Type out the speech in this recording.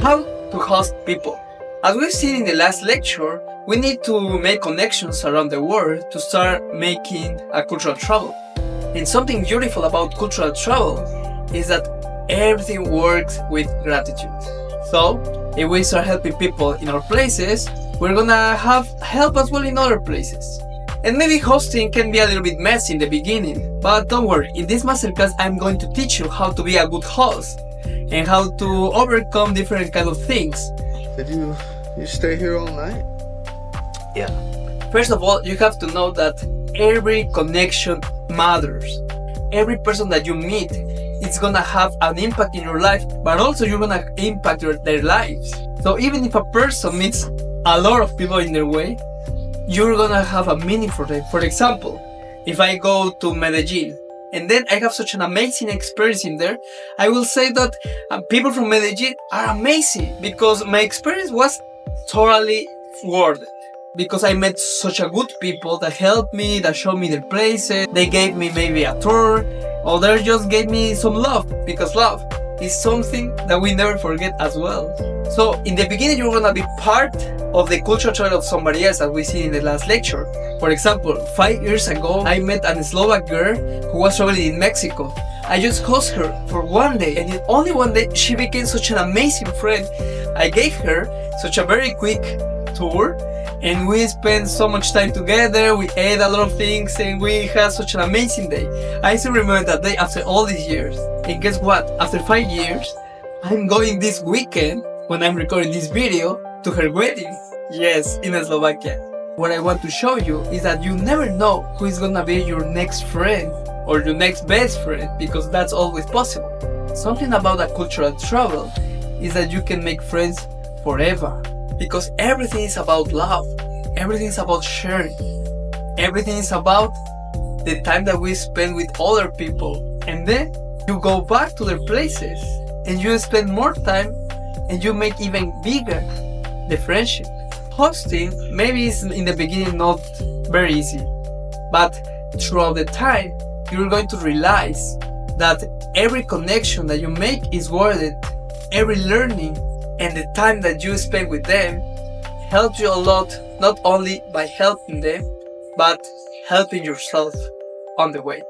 How to host people. As we've seen in the last lecture, we need to make connections around the world to start making a cultural travel. And something beautiful about cultural travel is that everything works with gratitude. So, if we start helping people in our places, we're gonna have help as well in other places. And maybe hosting can be a little bit messy in the beginning, but don't worry, in this masterclass I'm going to teach you how to be a good host and how to overcome different kind of things. Did you stay here all night? Yeah. First of all, you have to know that every connection matters. Every person that you meet is gonna have an impact in your life, but also you're gonna impact their lives. So even if a person meets a lot of people in their way, you're gonna have a meaning for them. For example, if I go to Medellin and then I have such an amazing experience in there, I will say that people from Medellin are amazing because my experience was totally worth it. Because I met such a good people that helped me, that showed me their places, they gave me maybe a tour, or they just gave me some love, because love is something that we never forget as well. So in the beginning you're gonna be part of the cultural travel of somebody else, as we see in the last lecture. For example, 5 years ago I met a Slovak girl who was traveling in Mexico. I just hosted her for one day, and in only one day she became such an amazing friend. I gave her such a very quick tour, and we spent so much time together, we ate a lot of things, and we had such an amazing day. I still remember that day after all these years. And guess what? After 5 years, I'm going this weekend, when I'm recording this video, to her wedding. Yes, in Slovakia. What I want to show you is that you never know who is gonna be your next friend or your next best friend, because that's always possible. Something about a cultural travel is that you can make friends forever. Because everything is about love, everything is about sharing, everything is about the time that we spend with other people. And then you go back to their places and you spend more time and you make even bigger the friendship. Hosting maybe is in the beginning not very easy, but throughout the time you're going to realize that every connection that you make is worth it. Every learning and the time that you spend with them helps you a lot, not only by helping them, but helping yourself on the way.